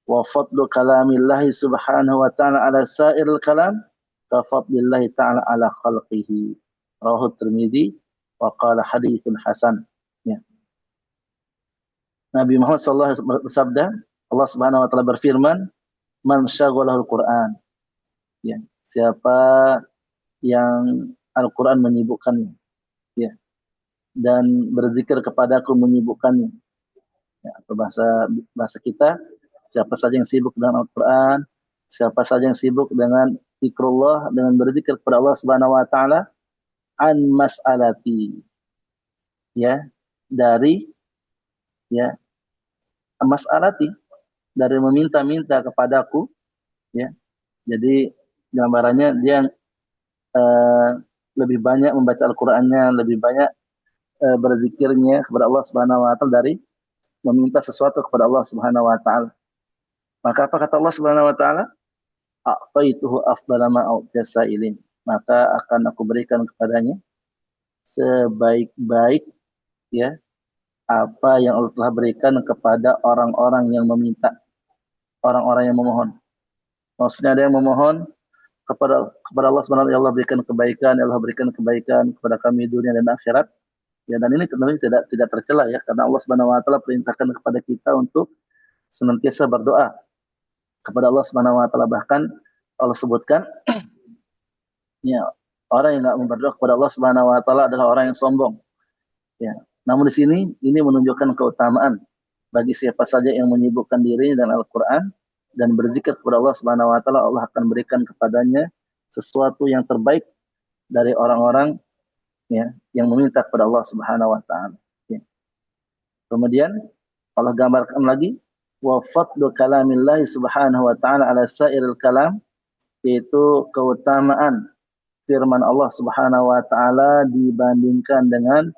wa fadlu kalamillahi subhanahu wa ta'ala ala sa'iril kalam ka fadlillahi ta'ala ala khalqihi. Rawahu Tirmidzi wa qala haditsun hasan. Ya. Nabi Muhammad sallallahu alaihi wasallam bersabda, Allah Subhanahu wa taala berfirman, man syaghalahul Qur'an. Ya, siapa yang Al-Qur'an menyibukkannya, ya, dan berzikir kepadaku menyibukkannya. Ya, atau bahasa kita, siapa saja yang sibuk dengan Al-Qur'an, siapa saja yang sibuk dengan zikrullah, dengan berzikir kepada Allah Subhanahu wa taala, an mas'alati, ya, dari, ya, mas'alati, dari meminta-minta kepadaku, ya. Jadi gambarannya dia lebih banyak membaca Al-Qur'annya, lebih banyak berzikirnya kepada Allah Subhanahu wa taala dari meminta sesuatu kepada Allah Subhanahu wa taala. Maka apa kata Allah Subhanahu wa taala? A'taituhu afdala ma u'tisailin. Maka akan aku berikan kepadanya sebaik-baik ya apa yang Allah telah berikan kepada orang-orang yang meminta, orang-orang yang memohon. Maksudnya ada yang memohon kepada Allah Subhanahu wa taala, Allah berikan kebaikan, Allah berikan kebaikan kepada kami dunia dan akhirat. Ya, dan ini tentunya tidak tercela ya, karena Allah Subhanahu wa taala perintahkan kepada kita untuk senantiasa berdoa kepada Allah Subhanahu wa taala. Bahkan Allah sebutkan ya, orang yang enggak berdoa kepada Allah Subhanahu wa taala adalah orang yang sombong. Ya. Namun di sini ini menunjukkan keutamaan bagi siapa saja yang menyibukkan diri dengan Al-Qur'an dan berzikir kepada Allah Subhanahu wa taala, Allah akan berikan kepadanya sesuatu yang terbaik dari orang-orang ya yang meminta kepada Allah Subhanahu wa taala. Ya. Kemudian Allah gambarkan lagi wa fadlu kalamillah subhanahu wa ta'ala ala sairil kalam, yaitu keutamaan firman Allah Subhanahu wa taala dibandingkan dengan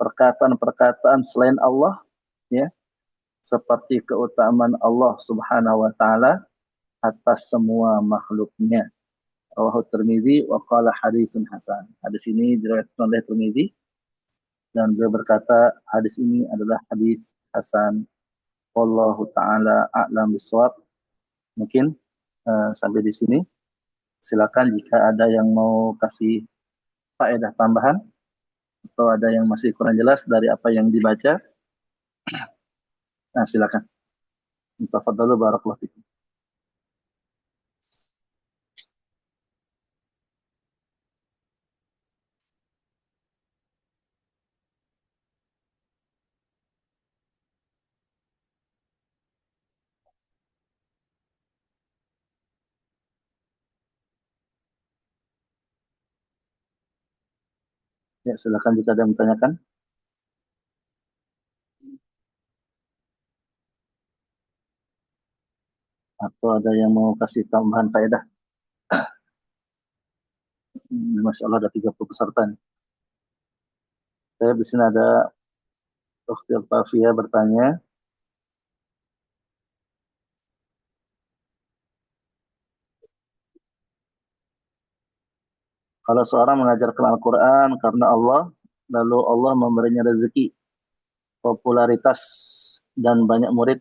perkataan-perkataan selain Allah ya, seperti keutamaan Allah Subhanahu wa taala atas semua makhluknya. Rawahu Tirmidzi wa qala haditsun hasan. Hadis ini diriwayatkan oleh Tirmidzi dan beliau berkata hadis ini adalah hadis hasan. Wallahu taala a'lam bishawab. Mungkin sampai di sini. Silakan jika ada yang mau kasih faedah tambahan atau ada yang masih kurang jelas dari apa yang dibaca. Nah, silakan. Tafadhalu barakallahu fikum. Ya, silakan jika ada yang bertanyakan. Atau ada yang mau kasih tambahan faedah. Masya Allah ada 30 peserta nih. Saya di sini ada Dr. Tafia bertanya, kalau seorang mengajarkan Al-Quran karena Allah, lalu Allah memberinya rezeki, popularitas, dan banyak murid,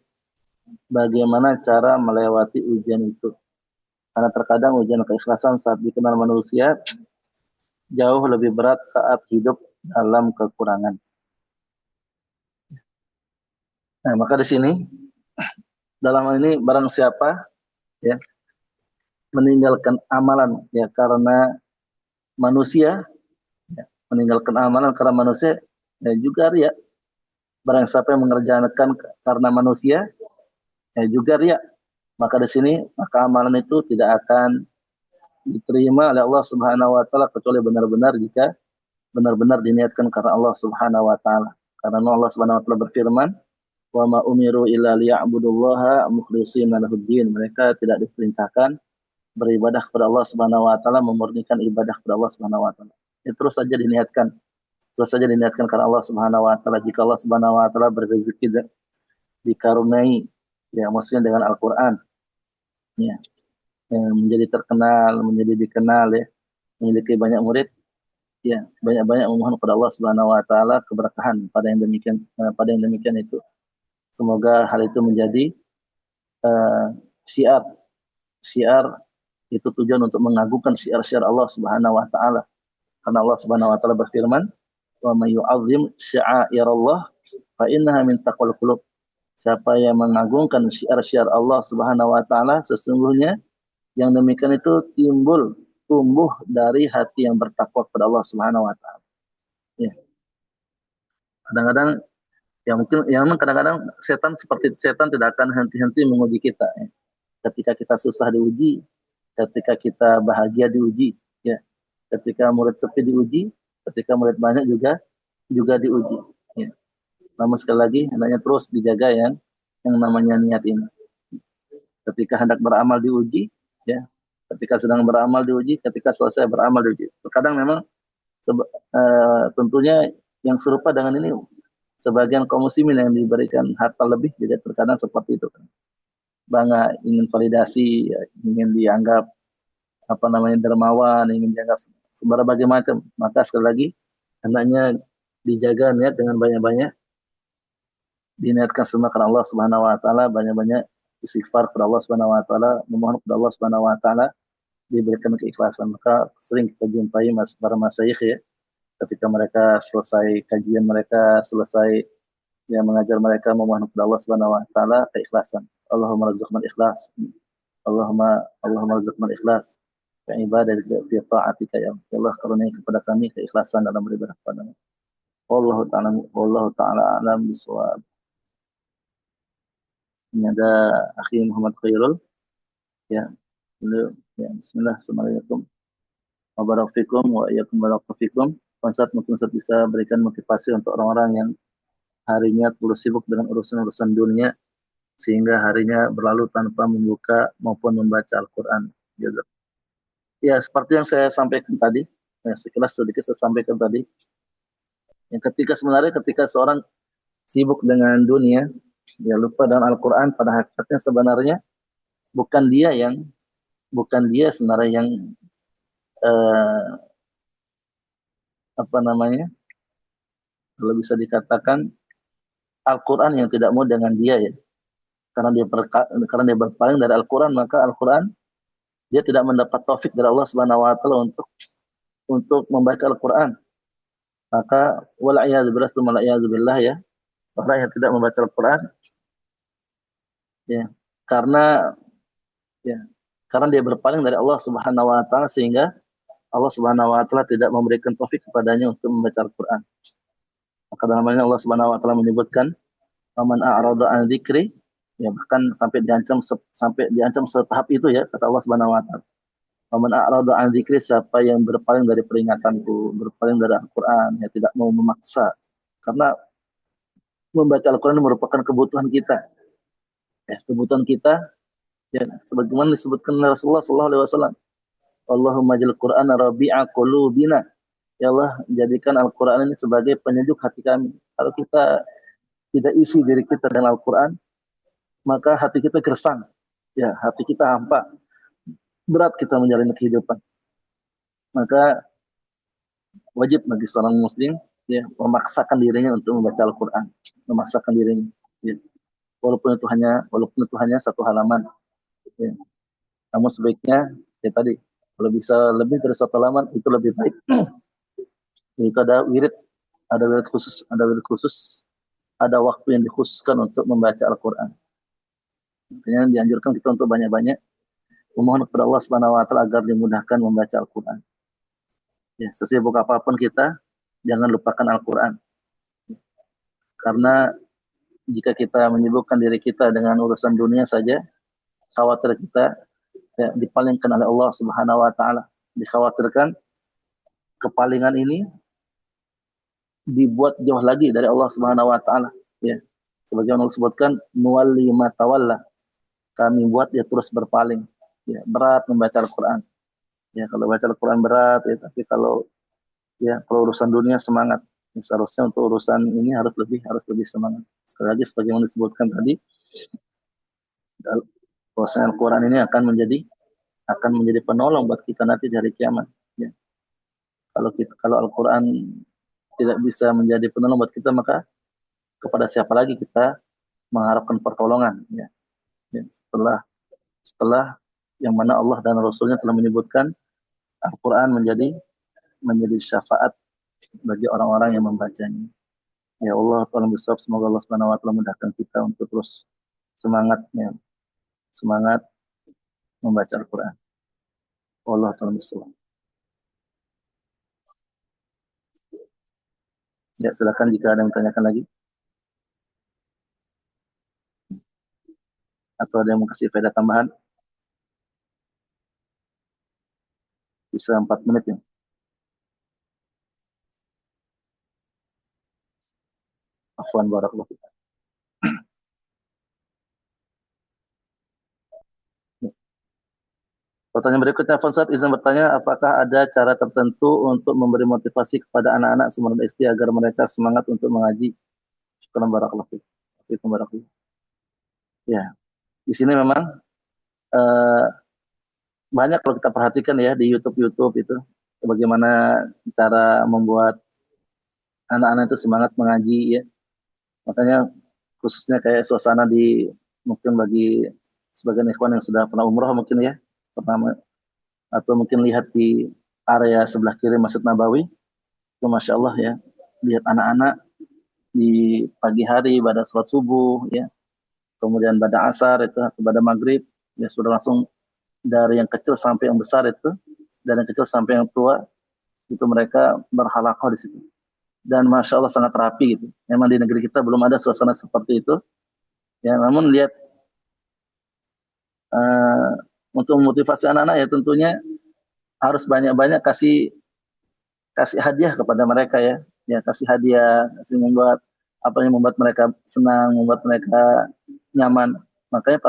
bagaimana cara melewati ujian itu? Karena terkadang ujian keikhlasan saat dikenal manusia jauh lebih berat saat hidup dalam kekurangan. Nah, maka di sini dalam hal ini barang siapa ya meninggalkan amalan ya karena manusia, ya, meninggalkan amalan karena manusia ya juga ria. Barang siapa yang mengerjakan karena manusia ya juga ria. Maka di sini maka amalan itu tidak akan diterima oleh Allah Subhanahu wa taala kecuali benar-benar jika benar-benar diniatkan karena Allah Subhanahu wa taala. Karena Allah Subhanahu wa taala berfirman, "Wa ma umiru illa liya'budullaha mukhlishina lahuddin." Mereka tidak diperintahkan beribadah kepada Allah Subhanahu wa taala, memurnikan ibadah kepada Allah Subhanahu wa taala. Ya, terus saja diniatkan. Terus saja diniatkan karena Allah Subhanahu wa taala. Jika Allah Subhanahu wa taala berrezeki dikaruniai ya maksudnya dengan Al-Qur'an ya, yang menjadi terkenal, menjadi dikenal ya, memiliki banyak murid ya, banyak-banyak memohon kepada Allah Subhanahu wa taala keberkahan pada yang demikian itu. Semoga hal itu menjadi syiar itu tujuan untuk mengagungkan syiar-syiar Allah Subhanahu wa taala. Karena Allah Subhanahu wa taala berfirman, "Wa may yu'azzim sya'airallah fa innaha min taqwal qulub." Siapa yang mengagungkan syiar-syiar Allah Subhanahu wa taala, sesungguhnya yang demikian itu tumbuh dari hati yang bertakwa kepada Allah Subhanahu wa taala. Ya. Kadang-kadang ya mungkin ya memang kadang-kadang setan tidak akan henti-henti menguji kita ya. Ketika kita susah diuji, ketika kita bahagia diuji ya. Ketika murid sepi diuji, ketika murid banyak juga diuji ya. Namun sekali lagi hendaknya terus dijaga yang namanya niat ini. Ketika hendak beramal diuji ya, ketika sedang beramal diuji, ketika selesai beramal diuji. Terkadang memang tentunya Yang serupa dengan ini, sebagian kaum muslimin yang diberikan harta lebih juga terkadang seperti itu. Bangga, ingin validasi, ya, ingin dianggap dermawan, ingin dianggap berbagai macam. Maka sekali lagi hendaknya dijaga niat dengan banyak-banyak diniatkan semua karena Allah Subhanahu wa taala, banyak-banyak istighfar kepada Allah Subhanahu wa taala, memohon kepada Allah Subhanahu wa taala diberikan keikhlasan. Maka sering kita jumpai para masyayikh ya, ketika mereka selesai kajian mereka, selesai yang mengajar mereka memohon kepada Allah Subhanahu wa taala keikhlasan. Allahumma rzuqna ikhlas. Allahumma rzuqna ikhlas. Ya ibadah fi ta'atika ya Allah, karuniai kepada kami keikhlasan dalam beribadah kepadamu. Wallahu taala alam bisawab. Ini ada akhi Muhammad Khairul ya. Beliau ya, bismillah, assalamualaikum wabarakatuh wa iyyakum warahmatullahi. Ustaz, mungkin Ustaz bisa berikan motivasi untuk orang-orang yang harinya terlalu sibuk dengan urusan-urusan dunia sehingga harinya berlalu tanpa membuka maupun membaca Al-Quran. Ya, seperti yang saya sampaikan tadi, ya, sekilas sedikit saya sampaikan tadi, yang sebenarnya ketika seorang sibuk dengan dunia, dia lupa dengan Al-Quran, pada hakikatnya sebenarnya bukan dia yang sebenarnya yang eh, apa namanya, kalau bisa dikatakan Al-Quran yang tidak mau dengan dia ya, karena dia berpaling dari Al-Quran, maka Al-Quran dia tidak mendapat taufik dari Allah Subhanahu wa taala untuk membaca Al-Quran. Maka wala'iyadzubillah ya, orang yang tidak membaca Al-Quran ya, karena ya karena dia berpaling dari Allah Subhanahu wa taala sehingga Allah Subhanahu wa taala tidak memberikan taufik kepadanya untuk membaca Al-Quran. Maka dalam hal ini Allah Subhanahu wa taala menyebutkan man a'rada an dzikri, ya bahkan sampai diancam setahap itu ya, kata Allah Subhanahu wa taala. Man a'rada an dzikri, siapa yang berpaling dari peringatanku, berpaling dari Al-Quran, ya tidak mau memaksa. Karena membaca Al-Quran merupakan kebutuhan kita. Ya, kebutuhan kita ya, sebagaimana disebutkan oleh Rasulullah sallallahu alaihi wasallam. Allahumma jal Qur'ana rabi'a qulubina. Ya Allah, jadikan Al-Quran ini sebagai penyejuk hati kami. Kalau kita tidak isi diri kita dengan Al-Quran, maka hati kita gersang. Ya, hati kita hampa. Berat kita menjalani kehidupan. Maka wajib bagi seorang muslim ya memaksakan dirinya untuk membaca Al-Quran, memaksakan dirinya ya. Walaupun itu hanya satu halaman ya. Namun sebaiknya ya tadi, kalau bisa lebih dari satu halaman itu lebih baik. Itu ada wirid khusus, ada waktu yang dikhususkan untuk membaca Al-Quran. Makanya dianjurkan kita untuk banyak-banyak memohon kepada Allah Subhanahu wa taala agar dimudahkan membaca Al-Quran. Ya, sesibuk apapun kita, jangan lupakan Al-Quran. Karena jika kita menyibukkan diri kita dengan urusan dunia saja, khawatir kita ya, dipalingkan oleh Allah Subhanahu wa taala. Dikhawatirkan kepalingan ini dibuat jauh lagi dari Allah Subhanahu wa taala ya. Sebagaimana Allah sebutkan, nuwalli ma tawalla. Kami buat dia terus berpaling. Ya, berat membaca Al-Quran. Ya, kalau baca Al-Quran berat ya, tapi kalau urusan dunia semangat. Ya, seharusnya untuk urusan ini harus lebih semangat. Sekali lagi sebagaimana disebutkan tadi, bahwasanya Al-Quran ini akan menjadi penolong buat kita nanti di hari kiamat. Ya. Kalau Al-Quran tidak bisa menjadi penolong buat kita, maka kepada siapa lagi kita mengharapkan pertolongan? Ya. Ya. Setelah yang mana Allah dan Rasulnya telah menyebutkan Al-Quran menjadi syafaat bagi orang-orang yang membacanya. Ya Allah, tolong bisawab, semoga Allah Subhanahu wa taala mudahkan kita untuk terus semangat membaca Al-Quran. Allah tolong bisawab. Ya, silakan jika ada yang tanyakan lagi. Atau ada yang mau kasih faedah tambahan. Bisa 4 menit ya. Afwan barakallahu fiik. Ya. Pertanyaan berikutnya, Fonsat izin bertanya, apakah ada cara tertentu untuk memberi motivasi kepada anak-anak sumur SD agar mereka semangat untuk mengaji? Syukran barakallahu fiik. Fiikum barakallahu. Ya, di sini memang eh, banyak kalau kita perhatikan ya di YouTube itu bagaimana cara membuat anak-anak itu semangat mengaji ya. Makanya khususnya kayak suasana di mungkin bagi sebagian ikhwan yang sudah pernah umroh mungkin ya, pertama atau mungkin lihat di area sebelah kiri Masjid Nabawi, itu masya Allah ya, lihat anak-anak di pagi hari pada sholat subuh ya, kemudian pada asar itu atau pada maghrib ya sudah langsung dari yang kecil sampai yang besar itu, dari yang kecil sampai yang tua itu mereka berhalakoh di situ. Dan masya Allah sangat rapi gitu. Memang di negeri kita belum ada suasana seperti itu. Ya, namun lihat uh, untuk memotivasi anak-anak ya tentunya harus banyak-banyak kasih kasih hadiah kepada mereka ya. Ya kasih hadiah, kasih membuat apa yang membuat mereka senang, membuat mereka nyaman. Makanya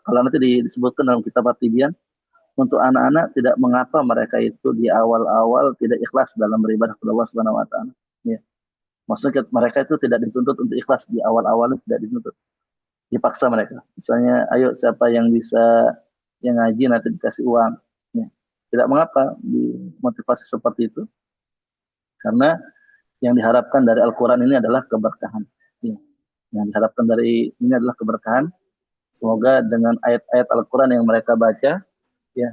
kalau nanti disebutkan dalam kitab At-Tibyan, untuk anak-anak tidak mengapa mereka itu di awal-awal tidak ikhlas dalam beribadah kepada Allah Subhanahu wa taala. Ya. Maksudnya mereka itu tidak dituntut untuk ikhlas di awal-awal, tidak dituntut, dipaksa mereka. Misalnya, ayo siapa yang bisa yang ngaji nanti dikasih uang. Ya. Tidak mengapa dimotivasi seperti itu, karena yang diharapkan dari Al-Quran ini adalah keberkahan. Ya. Yang diharapkan dari ini adalah keberkahan. Semoga dengan ayat-ayat Al-Quran yang mereka baca, ya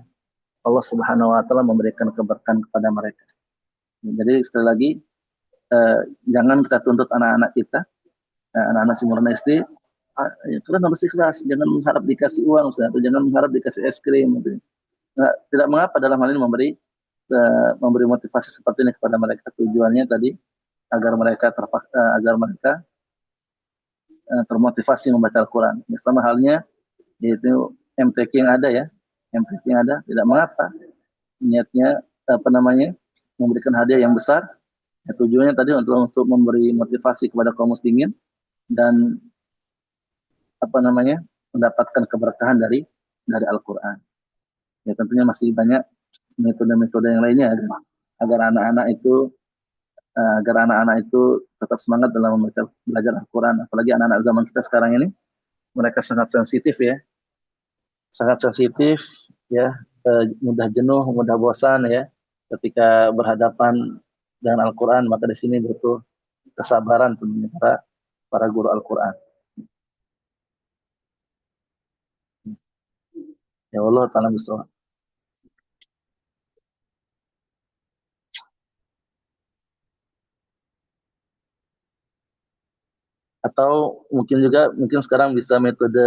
Allah Subhanahu Wa Taala memberikan keberkahan kepada mereka. Jadi sekali lagi, jangan kita tuntut anak-anak kita, anak-anak sumuran SD, ya, kalian harus ikhlas, jangan mengharap dikasih uang, misalnya, atau jangan mengharap dikasih es krim. Gitu. Nah, tidak mengapa dalam hal ini memberi motivasi seperti ini kepada mereka. Tujuannya tadi agar mereka termotivasi membaca Al-Quran. Ya, sama halnya yaitu MTQ yang ada ya, MTQ yang ada, tidak mengapa niatnya memberikan hadiah yang besar. Ya, tujuannya tadi untuk memberi motivasi kepada kaum muslimin dan mendapatkan keberkahan dari Al-Quran. Ya tentunya masih banyak metode-metode yang lainnya agar anak-anak itu tetap semangat dalam belajar Al-Quran. Apalagi anak-anak zaman kita sekarang ini, mereka sangat sensitif ya, mudah jenuh, mudah bosan ya, ketika berhadapan dengan Al-Quran. Maka di sini butuh kesabaran tentunya para guru Al-Quran. Ya Allah ta'ala bisawab. Atau mungkin sekarang bisa metode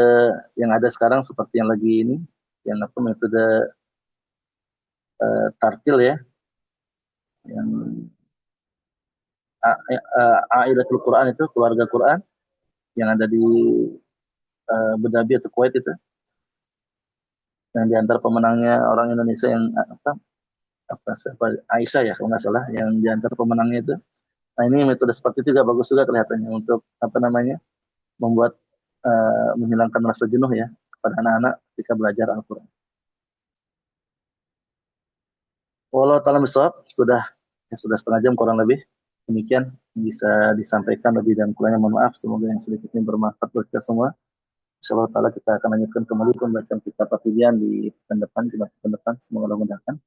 yang ada sekarang seperti yang lagi ini, yang metode tartil ya, yang Aidatul Quran itu, keluarga Quran yang ada di Abu Dhabi atau Kuwait itu, yang diantar pemenangnya orang Indonesia yang Aisyah ya kalau nggak salah, yang diantar pemenangnya itu. Nah ini metode seperti itu juga bagus juga kelihatannya untuk membuat menghilangkan rasa jenuh ya kepada anak-anak ketika belajar Al-Quran. Wallahu ta'ala bisawab, sudah setengah jam kurang lebih. Demikian bisa disampaikan, lebih dan kurangnya mohon maaf. Semoga yang sedikit ini bermanfaat buat kita semua. Insyaallah ta'ala kita akan lanjutkan kembali pembacaan kitab At-Tibyan di pekan depan. Semoga Allah mudahkan.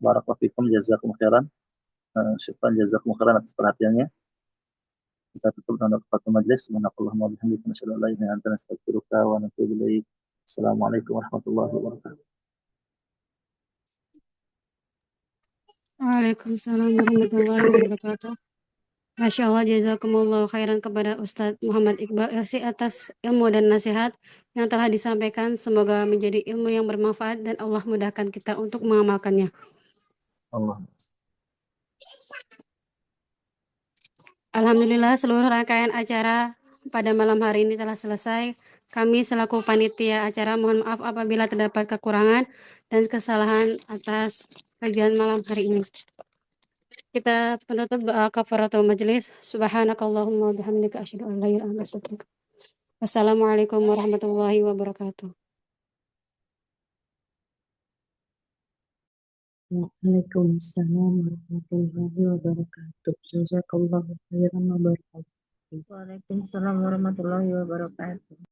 Barakallahu fikum, jazakumullah khairan. Syukran jazakumullah khairan atas perhatiannya. Kita tutup dengan kafatul majlis. Subhanakallahumma wa bihamdika nasyhadu an la ilaha illa anta nastaghfiruka wa natubu ilaik. Assalamualaikum warahmatullahi wabarakatuh. Waalaikumsalam warahmatullahi wabarakatuh. Masya Allah, jazakumullah khairan kepada Ustadz Muhammad Iqbal LC atas ilmu dan nasihat yang telah disampaikan. Semoga menjadi ilmu yang bermanfaat dan Allah mudahkan kita untuk mengamalkannya. Allah. Alhamdulillah, seluruh rangkaian acara pada malam hari ini telah selesai. Kami selaku panitia acara mohon maaf apabila terdapat kekurangan dan kesalahan atas kajian malam hari ini. Kita penutup doa kafaratul majelis. Subhanakallahumma bihamdika asyhadu an la ilaha illa anta astaghfiruka. Wassalamualaikum warahmatullahi wabarakatuh. Waalaikumsalam warahmatullahi wabarakatuh. Jazakallahu khairan wa barakallahu fiik. Waalaikumsalam warahmatullahi wabarakatuh.